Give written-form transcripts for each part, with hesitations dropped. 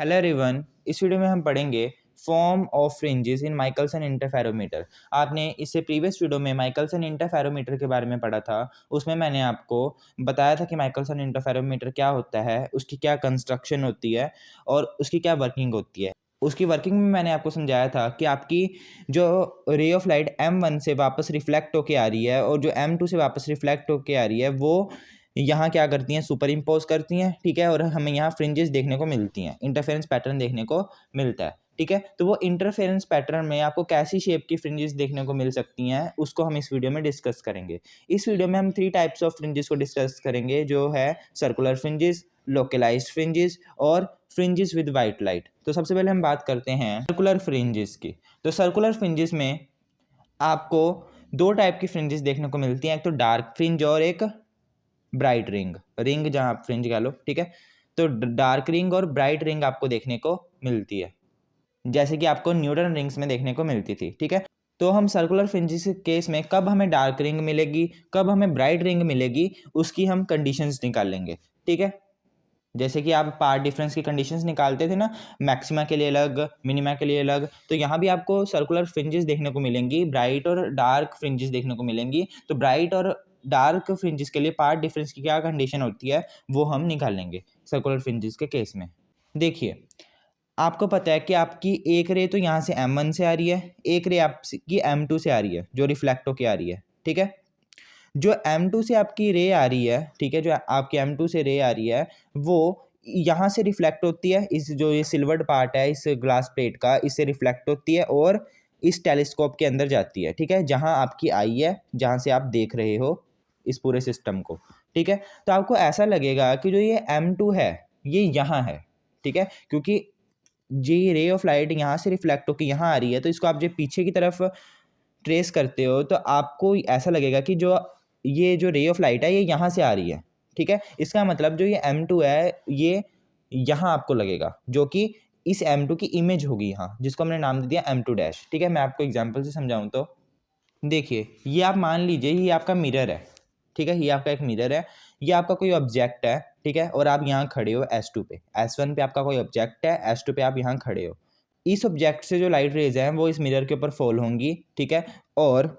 Hello everyone, इस video में हम पढ़ेंगे form of fringes in Michelson interferometer. आपने इससे प्रीवियस वीडियो में माइकलसन इंटरफेरोमीटर के बारे में पढ़ा था। उसमें मैंने आपको बताया था कि माइकलसन इंटरफेरोमीटर क्या होता है, उसकी क्या कंस्ट्रक्शन होती है और उसकी क्या वर्किंग होती है। उसकी वर्किंग में मैंने आपको समझाया था कि आपकी जो रे ऑफ लाइट M1 से वापस रिफ्लेक्ट होके आ रही है और जो M2 से वापस रिफ्लेक्ट होके आ रही है वो यहाँ क्या करती हैं, सुपर इम्पोज करती हैं, ठीक है। और हमें यहाँ फ्रिंजेस देखने को मिलती हैं, इंटरफेरेंस पैटर्न देखने को मिलता है, ठीक है। तो वो इंटरफेरेंस पैटर्न में आपको कैसी शेप की फ्रिंजेस देखने को मिल सकती हैं उसको हम इस वीडियो में डिस्कस करेंगे। इस वीडियो में हम 3 टाइप्स ऑफ फ्रिंजेस को डिस्कस करेंगे, जो है सर्कुलर फ्रिंजेस, लोकलाइज्ड फ्रिंजेस और फ्रिंजेस विद वाइट लाइट। तो सबसे पहले हम बात करते हैं सर्कुलर फ्रिंजेस की। तो सर्कुलर फ्रिंजेस में आपको 2 टाइप की फ्रिंजेस देखने को मिलती हैं, एक तो डार्क फ्रिंज और एक ब्राइट रिंग जहाँ आप फ्रिंज कह लो, ठीक है। तो डार्क रिंग और ब्राइट रिंग आपको देखने को मिलती है, जैसे कि आपको न्यूटन रिंग्स में देखने को मिलती थी, ठीक है। तो हम सर्कुलर फ्रिंजेस के केस में कब हमें डार्क रिंग मिलेगी, कब हमें ब्राइट रिंग मिलेगी, उसकी हम कंडीशंस निकाल लेंगे, ठीक है। जैसे कि आप पार्ट डिफरेंस की कंडीशंस निकालते थे ना, मैक्सिमा के लिए अलग, मिनिमा के लिए अलग, तो यहाँ भी आपको सर्कुलर फ्रिंजेस देखने को मिलेंगी, ब्राइट और डार्क फ्रिंजेस देखने को मिलेंगी। तो ब्राइट और डार्क फ्रिंजेस के लिए पार्ट डिफरेंस की क्या कंडीशन होती है वो हम निकाल लेंगे सर्कुलर फ्रिंजेस के केस में। देखिए, आपको पता है कि आपकी एक रे तो यहाँ से M1 से आ रही है, एक रे आपकी M2 से आ रही है जो रिफ्लेक्ट होके आ रही है, ठीक है। जो M2 से आपकी रे आ रही है, ठीक है, जो आपकी M2 से रे आ रही है वो यहाँ से रिफ्लेक्ट होती है, इस जो ये सिल्वर्ड पार्ट है इस ग्लास प्लेट का, इससे रिफ्लेक्ट होती है और इस टेलीस्कोप के अंदर जाती है, ठीक है, जहाँ आपकी आई है, जहाँ से आप देख रहे हो इस पूरे सिस्टम को, ठीक है। तो आपको ऐसा लगेगा कि जो ये M2 है ये यहाँ है, ठीक है, क्योंकि जी रे ऑफ लाइट यहाँ से रिफ्लेक्ट होकर यहाँ आ रही है। तो इसको आप जब पीछे की तरफ ट्रेस करते हो तो आपको ऐसा लगेगा कि ये जो रे ऑफ लाइट है ये यहाँ से आ रही है, ठीक है। इसका मतलब जो ये M2 है ये यहाँ आपको लगेगा, जो कि इस M2 की इमेज होगी यहाँ, जिसको हमने नाम दे दिया M2 डैश, ठीक है। मैं आपको एग्जांपल से समझाऊँ तो देखिए, ये आप मान लीजिए ये आपका मिरर है, ठीक है, ये आपका एक मिरर है, ये आपका कोई ऑब्जेक्ट है, ठीक है, और आप यहाँ खड़े हो S2 पे, S1 पे आपका कोई ऑब्जेक्ट है, S2 पे आप यहाँ खड़े हो। इस ऑब्जेक्ट से जो लाइट रेज हैं वो इस मिरर के ऊपर फॉल होंगी, ठीक है, और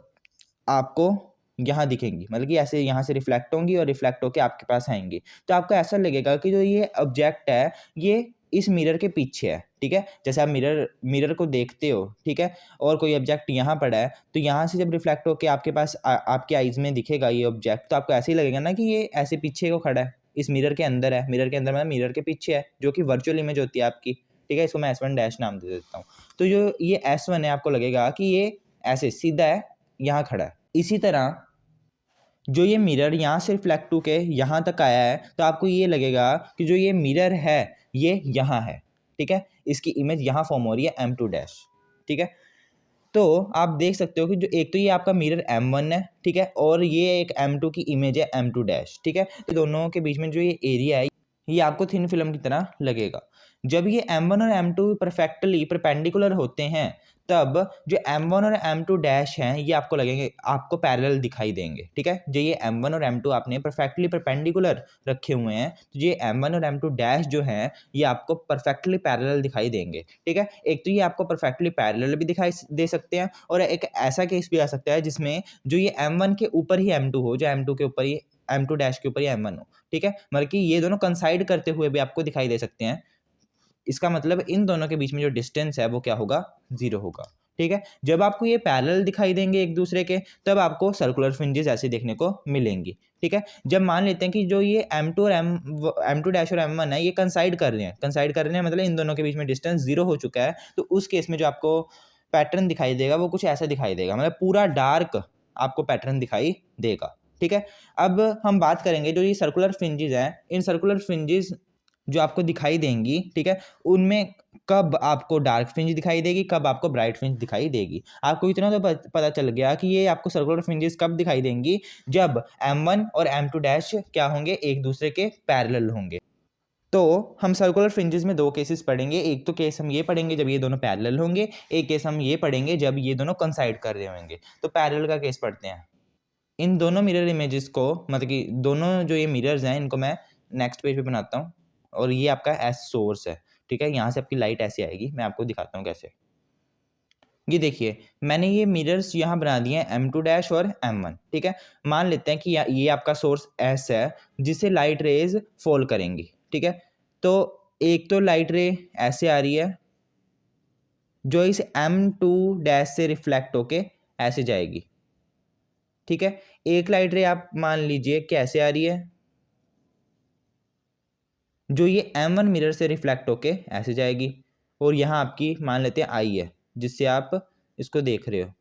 आपको यहाँ दिखेंगी, मतलब कि ऐसे यहाँ से रिफ्लेक्ट होंगी और रिफ्लेक्ट होकर आपके पास आएंगी। तो आपको ऐसा लगेगा कि जो ये ऑब्जेक्ट है ये इस मिरर के पीछे है, ठीक है। जैसे आप मिरर को देखते हो, ठीक है, और कोई ऑब्जेक्ट यहाँ पड़ा है तो यहाँ से जब रिफ्लेक्ट होकर आपके पास आपके आइज में दिखेगा ये ऑब्जेक्ट, तो आपको ऐसे ही लगेगा ना कि ये ऐसे पीछे को खड़ा है, इस मिरर के अंदर है, मिरर के अंदर मतलब मिरर के पीछे है, जो कि वर्चुअल इमेज होती है आपकी, ठीक है। इसको मैं S1 डैश नाम दे देता हूँ। तो जो ये S1 है आपको लगेगा कि ये ऐसे सीधा है, यहाँ खड़ा है। इसी तरह जो ये मिरर यहाँ से रिफ्लेक्ट होके यहाँ तक आया है तो आपको ये लगेगा कि जो ये मिरर है ये यहाँ है, ठीक है, इसकी इमेज यहाँ फॉर्म हो रही है M2 डैश, ठीक है। तो आप देख सकते हो कि जो एक तो ये आपका मिरर M1 है, ठीक है, और ये एक M2 की इमेज है M2 डैश, ठीक है। तो दोनों के बीच में जो ये एरिया है ये आपको थिन फिल्म की तरह लगेगा। जब ये M1 और M2 परफेक्टली परपेंडिकुलर होते हैं तब जो M1 और M2 डैश हैं ये आपको लगेंगे, आपको पैरेलल दिखाई देंगे, ठीक है। जो ये M1 और M2 आपने परफेक्टली परपेंडिकुलर रखे हुए हैं तो ये M1 और M2 डैश जो हैं ये आपको परफेक्टली पैरेलल दिखाई देंगे, ठीक है। एक तो ये आपको परफेक्टली पैरेलल भी दिखाई दे सकते हैं और एक ऐसा केस भी आ सकता है जिसमें जो ये M1 के ऊपर ही M2 हो, जो M2 के ऊपर ही M2 डैश के ऊपर ही M1 हो, ठीक है। मतलब कि ये दोनों कंसाइड करते हुए भी आपको दिखाई दे सकते हैं। इसका मतलब इन दोनों के बीच में जो डिस्टेंस है वो क्या होगा, 0 होगा, ठीक है। जब आपको ये पैरेलल दिखाई देंगे एक दूसरे के तब आपको सर्कुलर फ्रिंजेस ऐसे देखने को मिलेंगी, ठीक है। जब मान लेते हैं कि जो ये M2 और M2 डैश और M1 है ये कंसाइड कर रहे हैं मतलब इन दोनों के बीच में डिस्टेंस 0 हो चुका है, तो उस केस में जो आपको पैटर्न दिखाई देगा वो कुछ ऐसा दिखाई देगा, मतलब पूरा डार्क आपको पैटर्न दिखाई देगा, ठीक है। अब हम बात करेंगे जो ये सर्कुलर फ्रिंजेस हैं, इन सर्कुलर फ्रिंजेस जो आपको दिखाई देंगी, ठीक है, उनमें कब आपको डार्क फ्रिंज दिखाई देगी, कब आपको ब्राइट फ्रिंज दिखाई देगी। आपको इतना तो पता चल गया कि ये आपको सर्कुलर फ्रिंजेस कब दिखाई देंगी, जब M1 और M2 डैश क्या होंगे, एक दूसरे के पैरेलल होंगे। तो हम सर्कुलर फ्रिंजेस में 2 केसेस पढ़ेंगे। एक तो केस हम ये पढ़ेंगे जब ये दोनों पैरेलल होंगे, एक केस हम ये पढ़ेंगे जब ये दोनों कंसाइड कर रहे होंगे। तो पैरेलल का केस पढ़ते हैं। इन दोनों मिरर इमेजेस को, मतलब कि दोनों जो ये मिरर्स हैं इनको मैं नेक्स्ट पेज पे बनाता हूँ और ये आपका एस सोर्स है, ठीक है, यहाँ से आपकी लाइट ऐसे आएगी, मैं आपको दिखाता हूँ कैसे। ये देखिए मैंने ये मिरर्स यहाँ बना दिए हैं M2 और M1, ठीक है। मान लेते हैं कि ये आपका सोर्स S है जिससे लाइट रेज फॉल करेंगी, ठीक है। तो एक तो लाइट रे ऐसे आ रही है जो इस M2 से रिफ्लेक्ट होके ऐसे जाएगी, ठीक है। एक लाइट रे आप मान लीजिए कैसे आ रही है जो ये M1 मिरर से रिफ्लेक्ट होके ऐसे जाएगी, और यहाँ आपकी मान लेते हैं आई है जिससे आप इसको देख रहे हो,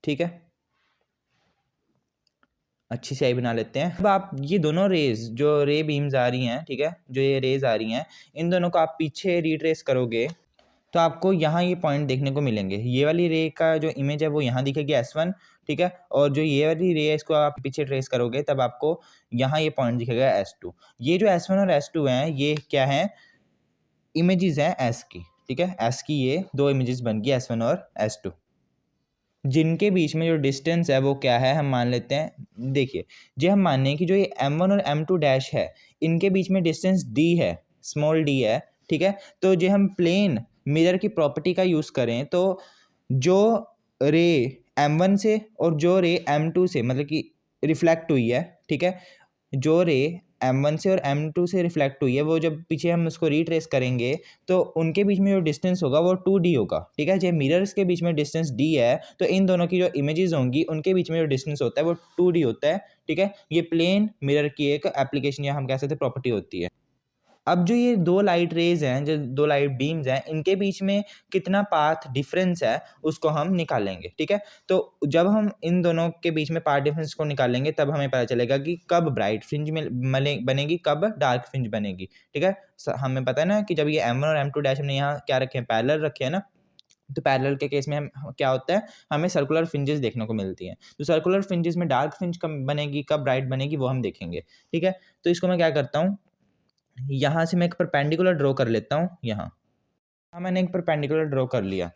ठीक है। अच्छी सी आई बना लेते हैं। अब आप ये दोनों रेज जो रे बीम्स आ रही हैं, ठीक है, जो ये रेज आ रही हैं, इन दोनों को आप पीछे रिट्रेस करोगे तो आपको यहाँ ये पॉइंट देखने को मिलेंगे। ये वाली रे का जो इमेज है वो यहाँ दिखेगी S1, ठीक है, और जो ये वाली रे है इसको आप पीछे ट्रेस करोगे तब आपको यहाँ ये पॉइंट दिखेगा S2। ये जो S1 और S2 हैं ये क्या हैं, इमेजेस हैं S की, ठीक है। S की ये दो इमेजेस बन गई S1 और S2, जिनके बीच में जो डिस्टेंस है वो क्या है हम मान लेते हैं। देखिए जो हम माने कि जो ये M1 और M2 है इनके बीच में डिस्टेंस D है, स्मॉल d है, ठीक है। तो जो हम प्लेन मिरर की प्रॉपर्टी का यूज़ करें तो जो रे M1 से और जो रे M2 से मतलब कि रिफ्लेक्ट हुई है, ठीक है, जो रे M1 से और M2 से रिफ्लेक्ट हुई है वो जब पीछे हम उसको रिट्रेस करेंगे तो उनके बीच में जो डिस्टेंस होगा वो 2D होगा, ठीक है। जब मिरर्स के बीच में डिस्टेंस D है तो इन दोनों की जो इमेजेस होंगी उनके बीच में जो डिस्टेंस होता है वो 2D होता है, ठीक है। ये प्लेन मिरर की एक एप्लीकेशन या हम कह सकते हैं प्रॉपर्टी होती है। अब जो ये दो लाइट रेज हैं, जो दो लाइट बीम्स हैं, इनके बीच में कितना पाथ डिफरेंस है उसको हम निकालेंगे, ठीक है। तो जब हम इन दोनों के बीच में पाथ डिफरेंस को निकालेंगे तब हमें पता चलेगा कि कब ब्राइट फ्रिंज में बनेगी, कब डार्क फ्रिंज बनेगी, ठीक है। हमें पता है ना कि जब ये M1 और M2 हमने यहाँ क्या रखे हैं, पैरेलल रखे हैं ना, तो पैरेलल के केस में हम क्या होता है हमें सर्कुलर फ्रिंजेस देखने को मिलती हैं। तो सर्कुलर फ्रिंजेस में डार्क फ्रिंज कब बनेगी, कब ब्राइट बनेगी वो हम देखेंगे, ठीक है। तो इसको मैं क्या करता हूँ, यहाँ से मैं एक परपेंडिकुलर ड्रॉ कर लेता हूँ। यहाँ मैंने एक परपेंडिकुलर ड्रॉ कर लिया।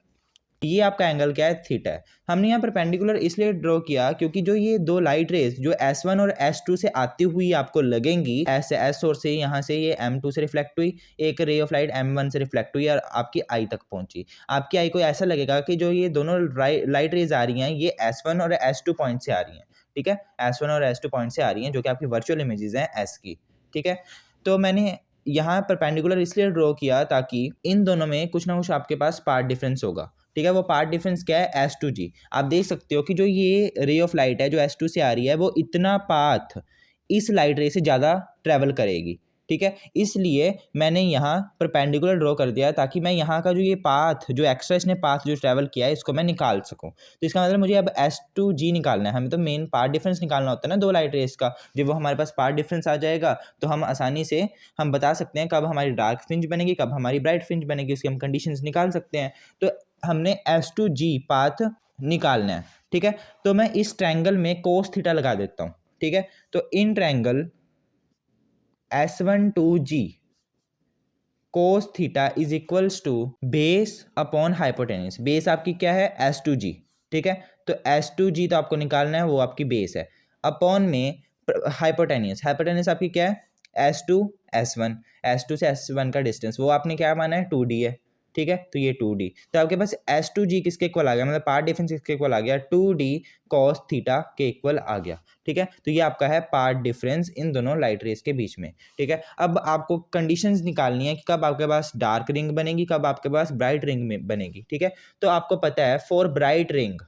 ये आपका एंगल क्या है, थीटा है। हमने यहाँ परपेंडिकुलर इसलिए ड्रॉ किया क्योंकि जो ये दो लाइट रेज जो S1 और S2 से आती हुई आपको लगेंगी, ऐसे S सोर्स से यहाँ से ये M2 से रिफ्लेक्ट हुई, एक रे ऑफ लाइट M1 से रिफ्लेक्ट हुई और आपकी आई तक पहुंची। आपकी आई को ऐसा लगेगा कि जो ये दोनों लाइट रेज आ रही हैं ये S1 और S2 पॉइंट से आ रही हैं, ठीक है। S1 और S2 पॉइंट से आ रही हैं जो कि आपकी वर्चुअल इमेजेस हैं S की, ठीक है। तो मैंने यहाँ परपेंडिकुलर इसलिए ड्रॉ किया ताकि इन दोनों में कुछ ना कुछ आपके पास पार्ट डिफरेंस होगा, ठीक है। वो पार्ट डिफरेंस क्या है, S2G। आप देख सकते हो कि जो ये रे ऑफ लाइट है जो S2 से आ रही है वो इतना पाथ इस लाइट रे से ज़्यादा ट्रैवल करेगी, ठीक है। इसलिए मैंने यहाँ परपेंडिकुलर ड्रॉ कर दिया ताकि मैं यहाँ का जो ये पाथ जो एक्स्ट्रा इसने पाथ जो ट्रैवल किया है इसको मैं निकाल सकूँ। तो इसका मतलब मुझे अब S2G निकालना है। हमें तो मेन पार्ट डिफरेंस निकालना होता है ना दो लाइट रेस का। जब वो हमारे पास पार्ट डिफरेंस आ जाएगा तो हम आसानी से हम बता सकते हैं कब हमारी डार्क फ्रिंज बनेगी, कब हमारी ब्राइट फ्रिंज बनेगी, उसकी हम कंडीशंस निकाल सकते हैं। तो हमने S2G पाथ निकालना है, ठीक है। तो मैं इस ट्रायंगल में कोस थीटा लगा देता हूँ, ठीक है। तो in triangle S12G cos theta is equals to base upon hypotenuse. Base आपकी क्या है, S2G, ठीक है। तो S2G तो आपको निकालना है, वो आपकी बेस है, अपॉन में हाइपोटेन्यूज। हाइपोटेन्यूज आपकी क्या है, S2 S1, S2 से S1 का डिस्टेंस वो आपने क्या माना है 2D है, ठीक है। तो ये 2D, तो आपके पास S2G किसके इक्वल आ गया, मतलब पार्ट डिफरेंस किसके इक्वल आ गया, 2D cos थीटा के इक्वल आ गया, ठीक है। तो ये आपका है पार्ट डिफरेंस इन दोनों लाइट रेस के बीच में, ठीक है। अब आपको कंडीशंस निकालनी है कि कब आपके पास डार्क रिंग बनेगी, कब आपके पास ब्राइट रिंग में बनेगी, ठीक है। तो आपको पता है for bright ring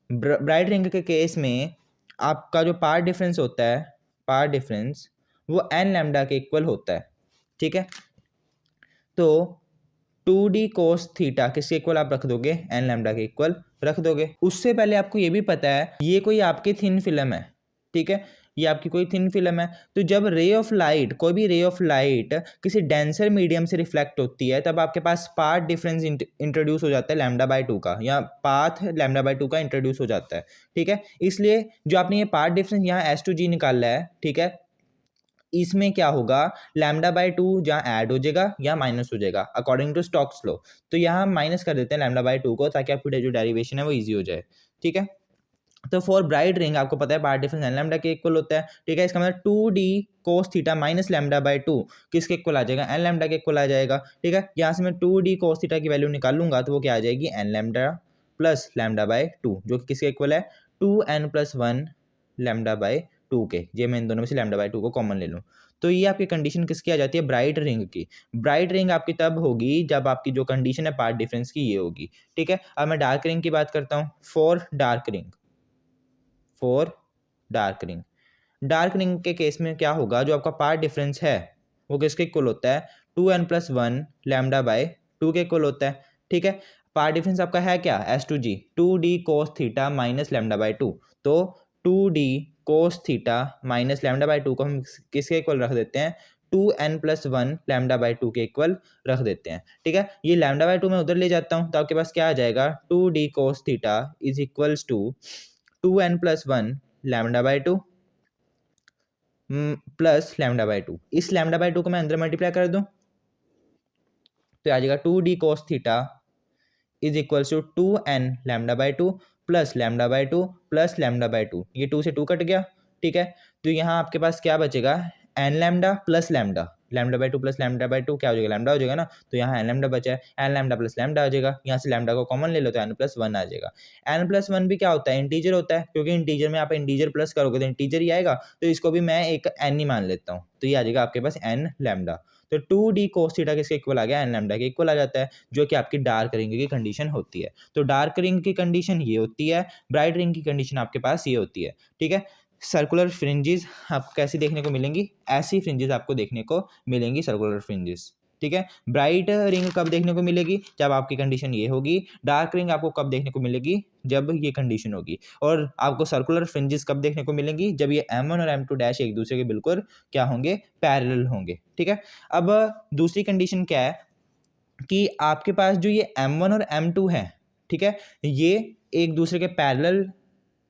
bright ring के केस में आपका जो पार्ट डिफरेंस होता है, पार्ट डिफरेंस वो n लैम्डा के इक्वल होता है, ठीक है। तो 2D cos थीटा किसके इक्वल आप रख दोगे, n लैम्डा के इक्वल रख दोगे। उससे पहले आपको ये भी पता है ये कोई आपकी थिन फिल्म है, ठीक है, ये आपकी कोई थिन फिल्म है। तो जब रे ऑफ लाइट, कोई भी रे ऑफ लाइट किसी डेंसर मीडियम से रिफ्लेक्ट होती है तब आपके पास पाथ डिफरेंस इंट्रोड्यूस हो जाता है λ/2 का, या पाथ λ/2 का इंट्रोड्यूस हो जाता है, ठीक है। इसलिए जो आपने ये पाथ डिफरेंस यहाँ S2G निकाला है, ठीक है, इसमें क्या होगा λ/2 जहाँ ऐड हो जाएगा या माइनस हो जाएगा अकॉर्डिंग टू स्टोक्स लॉ। तो यहाँ हम माइनस कर देते हैं λ/2 को ताकि आपकी जो डेरिवेशन है वो ईजी हो जाए, ठीक है। तो फॉर ब्राइट रिंग आपको पता है पार्ट डिफरेंस एन लैम्डा के इक्वल होता है, ठीक है। इसका मतलब 2d cos theta minus lambda by 2 किसके इक्वल आ जाएगा, एन लैम्डा के इक्वल आ जाएगा, ठीक है। यहाँ से मैं 2d cos थीटा की वैल्यू निकाल लूंगा तो वो क्या आ जाएगी, n lambda plus lambda by 2 जो कि किसके इक्वल है 2n+1 लैम्डा बाई 2 के। ये मैं इन दोनों में से लैम्डा बाई 2 को कॉमन ले लूँ तो ये आपकी कंडीशन किसकी आ जाती है, ब्राइट रिंग की। ब्राइट रिंग आपकी तब होगी जब आपकी जो कंडीशन है पार्ट डिफरेंस की ये होगी, ठीक है। अब मैं डार्क रिंग की बात करता हूँ। For dark ring, dark ring के केस में क्या होगा, जो आपका पार्ट डिफरेंस है वो किसके इक्वल होता है, 2n+1 लैम्डा बाई 2 के इक्वल होता है, ठीक है। पार्ट डिफरेंस आपका है क्या, S2G 2d cos theta minus lambda by 2। तो 2d cos theta minus lambda by 2 को हम किसके इक्वल रख देते हैं, 2n+1 लैम्डा बाई 2 के इक्वल रख देते हैं, ठीक है। ये लैम्डा बाई 2 मैं उधर ले जाता हूँ तो आपके पास क्या आ जाएगा, 2d cos theta is equals to 2n+1 lambda by 2 plus lambda by 2। इस लैम्डा बाई 2 को मैं अंदर मल्टीप्लाई कर दूं तो आ जाएगा 2d cos theta is equals to 2n lambda by 2 plus lambda by 2 plus lambda by 2। ये 2 से 2 कट गया, ठीक है। तो यहाँ आपके पास क्या बचेगा, n lambda plus lambda, lambda by 2 plus lambda by 2 क्या हो जाएगा, लैम्डा हो जाएगा ना। तो यहाँ एन लैम्डा बचा है, एन लैम्डा प्लस लैम्डा आ जाएगा। यहाँ से लैम्डा को कॉमन ले लो तो n+1 आ जाएगा। n+1 भी क्या होता है, इंटीजर होता है, क्योंकि इंटीजर में आप इंटीजर प्लस करोगे तो इंटीजर ही आएगा। तो इसको भी मैं एक n ही मान लेता हूँ तो ये आ जाएगा आपके पास n लैम्डा। तो 2d cos थीटा किसके इक्वल आ गया, एन लैम्डा के इक्वल आ जाता है, जो कि आपकी डार्क रिंग की कंडीशन होती है। तो डार्क रिंग की कंडीशन ये होती है, ब्राइट रिंग की कंडीशन आपके पास ये होती है, ठीक है। सर्कुलर फ्रिंजेस आपको कैसी देखने को मिलेंगी, ऐसी फ्रिंजेस आपको देखने को मिलेंगी, सर्कुलर फ्रिंजेस, ठीक है। ब्राइट रिंग कब देखने को मिलेगी, जब आपकी कंडीशन ये होगी। डार्क रिंग आपको कब देखने को मिलेगी, जब ये कंडीशन होगी। और आपको सर्कुलर फ्रिंजेस कब देखने को मिलेंगी, जब ये M1 और M2 डैश एक दूसरे के बिल्कुल क्या होंगे, पैरेलल होंगे, ठीक है। अब दूसरी कंडीशन क्या है कि आपके पास जो ये M1 और M2 है, ठीक है, ये एक दूसरे के पैरेलल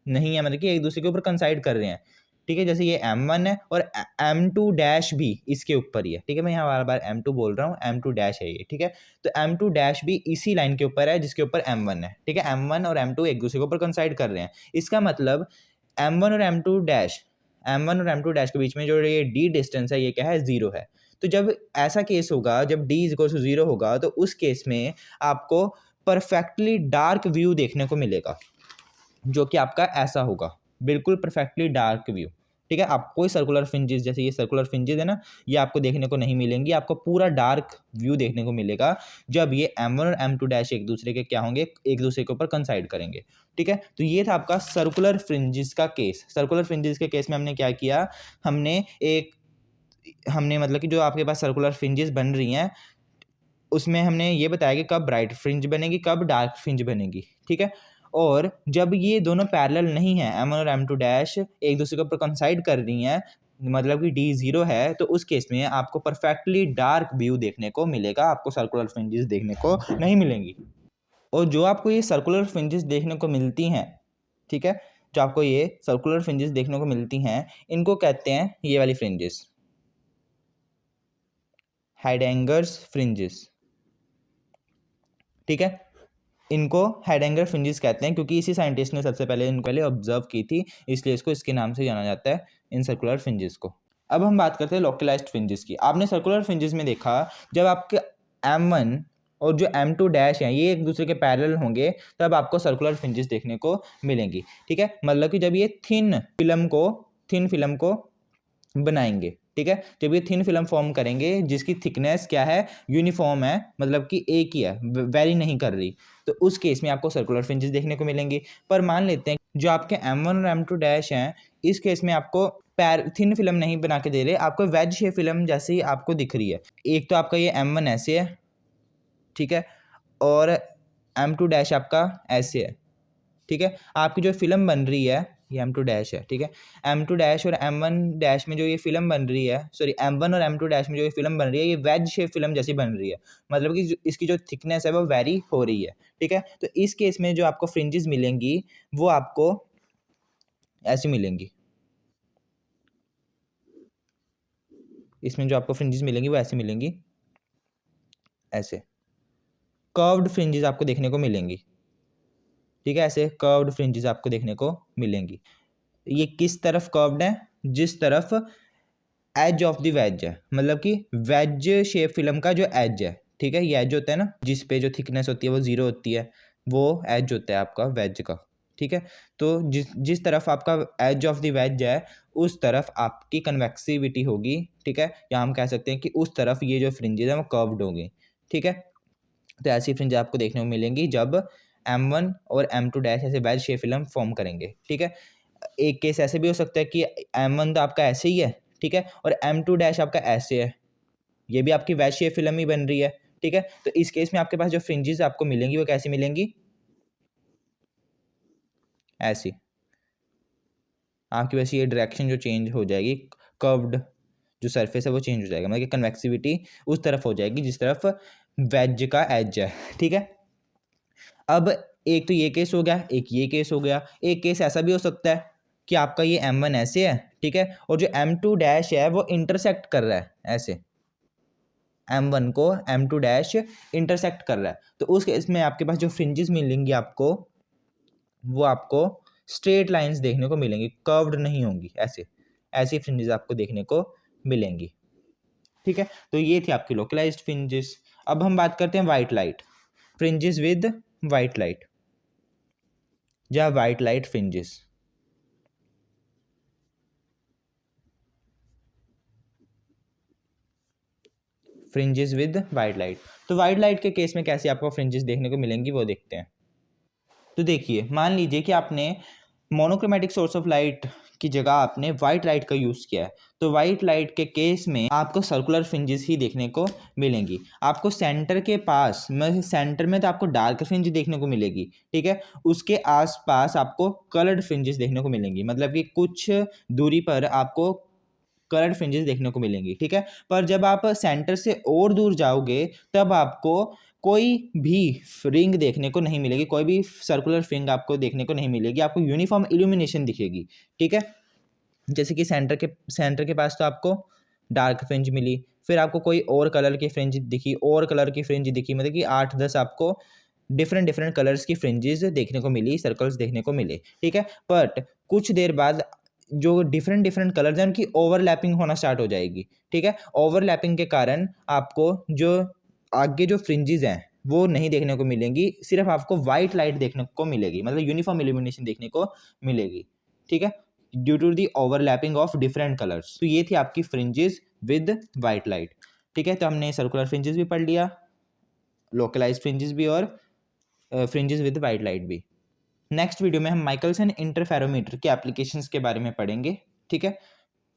नहीं है, मतलब कि एक दूसरे के ऊपर कंसाइड कर रहे हैं, ठीक है। जैसे ये M1 है और M2 डैश भी इसके ऊपर ही है, ठीक है। मैं यहाँ बार बार M2 बोल रहा हूँ, M2 डैश है ये, ठीक है। तो M2 डैश भी इसी लाइन के ऊपर है जिसके ऊपर M1 है, ठीक है। M1 और M2 एक दूसरे के ऊपर कंसाइड कर रहे हैं। इसका मतलब M1 और M2 डैश के बीच में जो ये D डिस्टेंस है ये क्या है, 0 है। तो जब ऐसा केस होगा, जब D इज इक्वल टू 0 होगा तो उस केस में आपको परफेक्टली डार्क व्यू देखने को मिलेगा, जो कि आपका ऐसा होगा, बिल्कुल परफेक्टली डार्क व्यू, ठीक है। आप कोई सर्कुलर फ्रिंजेस, जैसे ये सर्कुलर फ्रिंजेस है ना, ये आपको देखने को नहीं मिलेंगी। आपको पूरा डार्क व्यू देखने को मिलेगा जब ये M1 और M2 डैश एक दूसरे के क्या होंगे, एक दूसरे के ऊपर कंसाइड करेंगे, ठीक है। तो ये था आपका सर्कुलर फ्रिंजेस का केस। सर्कुलर फ्रिंजेस के केस में हमने क्या किया, हमने मतलब कि जो आपके पास सर्कुलर फ्रिंजेस बन रही हैं उसमें हमने ये बताया कि कब ब्राइट फ्रिंज बनेगी, कब डार्क फ्रिंज बनेगी, ठीक है। और जब ये दोनों पैरेलल नहीं है, M1 और M2 डैश एक दूसरे के ऊपर कंसाइड कर रही हैं, मतलब कि D 0 है, तो उस केस में आपको परफेक्टली डार्क व्यू देखने को मिलेगा, आपको सर्कुलर फ्रिंजेस देखने को नहीं मिलेंगी। और जो आपको ये सर्कुलर फ्रिंजेस देखने को मिलती हैं, ठीक है, जो आपको ये सर्कुलर फ्रिंजेस देखने को मिलती हैं, इनको कहते हैं ये वाली फ्रिंजेस, हाइडेंगर्स फ्रिंजेस, ठीक है। इनको हाइडेंगर फ्रिंजेस कहते हैं क्योंकि इसी साइंटिस्ट ने सबसे पहले इनको ऑब्जर्व की थी, इसलिए इसको इसके नाम से जाना जाता है, इन सर्कुलर फ्रिंजेस को। अब हम बात करते हैं लोकलाइज्ड फ्रिंजेस की। आपने सर्कुलर फ्रिंजेस में देखा, जब आपके M1 और जो M2 डैश हैं ये एक दूसरे के पैरेलल होंगे तब आपको सर्कुलर फ्रिंजेस देखने को मिलेंगी, ठीक है। मतलब कि जब ये थिन फिल्म को बनाएंगे, ठीक है। जब ये थिन फिल्म फॉर्म करेंगे जिसकी थिकनेस क्या है, यूनिफॉर्म है, मतलब कि एक ही है, वेरी नहीं कर रही, तो उस केस में आपको सर्कुलर फ्रिंजेस देखने को मिलेंगी। पर मान लेते हैं जो आपके M1 और M2 डैश हैं, इस केस में आपको थिन फिल्म नहीं बना के दे रहे, आपको वेज शेप फिल्म जैसी आपको दिख रही है। एक तो आपका ये M1 ऐसे है, ठीक है, और M2 डैश आपका ऐसे है, ठीक है। आपकी जो फिल्म बन रही है ये M2 डैश है, ठीक है। M2 डैश और M1 डैश में जो ये फिल्म बन रही है, सॉरी M1 और M2 डैश में जो ये फिल्म बन रही है, ये वेज शेप फिल्म जैसी बन रही है, मतलब कि इसकी जो थिकनेस है वो वेरी हो रही है, ठीक है। तो इस केस में जो आपको फ्रिंजेस मिलेंगी वो आपको ऐसी मिलेंगी, इसमें जो आपको फ्रिंजेस मिलेंगी वो ऐसी मिलेंगी, ऐसे कर्व्ड फ्रिंजेस आपको देखने को मिलेंगी, ठीक है, ऐसे कर्व्ड फ्रिंजेस आपको देखने को मिलेंगी। ये किस तरफ कर्व्ड है? जिस तरफ एज ऑफ द वेज है, मतलब कि वेज शेप फिल्म का जो एज है, ठीक है, ये एज होता है ना, जिस पे जो थिकनेस होती है वो 0 होती है, वो एज होता है आपका वेज का। ठीक है, तो जिस जिस तरफ आपका एज ऑफ द वेज है उस तरफ आपकी कन्वेक्सिविटी होगी। ठीक है, या हम कह सकते हैं कि उस तरफ ये जो फ्रिंजेस हैं वो कर्व्ड होंगी। ठीक है, तो ऐसी फ्रिंज आपको देखने को मिलेंगी जब M1 और M2 डैश ऐसे वेज शेप फिल्म फॉर्म करेंगे। ठीक है, एक केस ऐसे भी हो सकता है कि M1 तो आपका ऐसे ही है, ठीक है, और M2 डैश आपका ऐसे है, ये भी आपकी वेज शेप फिल्म ही बन रही है। ठीक है, तो इस केस में आपके पास जो फ्रिंजेस आपको मिलेंगी वो कैसी मिलेंगी? ऐसी। आपके पास ये डायरेक्शन जो चेंज हो जाएगी, कर्व्ड जो सरफेस है वो चेंज हो जाएगा, मतलब कि कन्वेक्सिविटी उस तरफ हो जाएगी जिस तरफ वेज का एज है। ठीक है, अब एक तो ये केस हो गया, एक ये केस हो गया। एक केस ऐसा भी हो सकता है कि आपका ये M1 ऐसे है, ठीक है, और जो M2 डैश है वो इंटरसेक्ट कर रहा है ऐसे, M1 को M2 डैश इंटरसेक्ट कर रहा है, तो उस केस में आपके पास जो फ्रिंजेस मिलेंगी आपको, वो आपको स्ट्रेट लाइंस देखने को मिलेंगी, कर्व्ड नहीं होंगी, ऐसे ऐसी फ्रिंजेस आपको देखने को मिलेंगी। ठीक है, तो ये थी आपकी लोकलाइज्ड फ्रिंजेस। अब हम बात करते हैं white light fringes with white light या white light fringes. Fringes with white light, तो वाइट लाइट के केस में कैसे आपको फ्रिंजेस देखने को मिलेंगी वो देखते हैं। तो देखिए, मान लीजिए कि आपने मोनोक्रोमेटिक सोर्स ऑफ लाइट की जगह आपने वाइट लाइट का यूज़ किया है, तो वाइट लाइट के केस में आपको सर्कुलर फ्रिंजेस ही देखने को मिलेंगी। आपको सेंटर के पास में, सेंटर में तो आपको डार्क फ्रिंज देखने को मिलेगी, ठीक है, उसके आसपास आपको कलर्ड फ्रिंजेस देखने को मिलेंगी, मतलब कि कुछ दूरी पर आपको कलर्ड फ्रिंजेस देखने को मिलेंगी। ठीक है, पर जब आप सेंटर से और दूर जाओगे तब आपको कोई भी रिंग देखने को नहीं मिलेगी, कोई भी सर्कुलर रिंग आपको देखने को नहीं मिलेगी, आपको यूनिफॉर्म इल्यूमिनेशन दिखेगी। ठीक है, जैसे कि सेंटर के पास तो आपको डार्क फ्रिंज मिली, फिर आपको कोई और कलर की फ्रिंज दिखी, और कलर की फ्रिंज दिखी, मतलब कि 8-10 आपको डिफरेंट डिफरेंट कलर्स की फ्रिंजेस देखने को मिली, सर्कल्स देखने को मिले। ठीक है, बट कुछ देर बाद जो डिफरेंट डिफरेंट कलर्स हैं उनकी ओवरलैपिंग होना स्टार्ट हो जाएगी। ठीक है, ओवरलैपिंग के कारण आपको जो आगे जो फ्रिंजेस हैं वो नहीं देखने को मिलेंगी, सिर्फ आपको वाइट लाइट देखने को मिलेगी, मतलब यूनिफॉर्म इल्यूमिनेशन देखने को मिलेगी। ठीक है, due to the overlapping of different colours. तो ये थी आपकी फ्रिंजेस विद वाइट लाइट। ठीक है, तो हमने सर्कुलर फ्रिंजेस भी पढ़ लिया, लोकलाइज फ्रिंजेस भी, और फ्रिंजेस विद वाइट लाइट भी। नेक्स्ट वीडियो में हम माइकलसन इंटरफेरोमीटर के एप्लीकेशंस के बारे में पढ़ेंगे। ठीक है,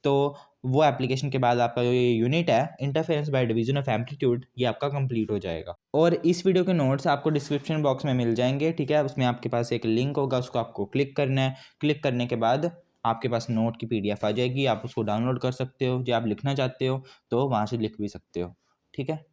तो वो एप्लीकेशन के बाद आपका जो ये यूनिट है interference by division of amplitude, ये आपका कंप्लीट हो जाएगा। और इस वीडियो के नोट्स आपको डिस्क्रिप्शन बॉक्स में मिल जाएंगे। ठीक है, उसमें आपके पास एक लिंक होगा, उसको आपको क्लिक करना है, क्लिक करने के बाद आपके पास नोट की PDF आ जाएगी, आप उसको डाउनलोड कर सकते हो, जो आप लिखना चाहते हो तो वहाँ से लिख भी सकते हो। ठीक है।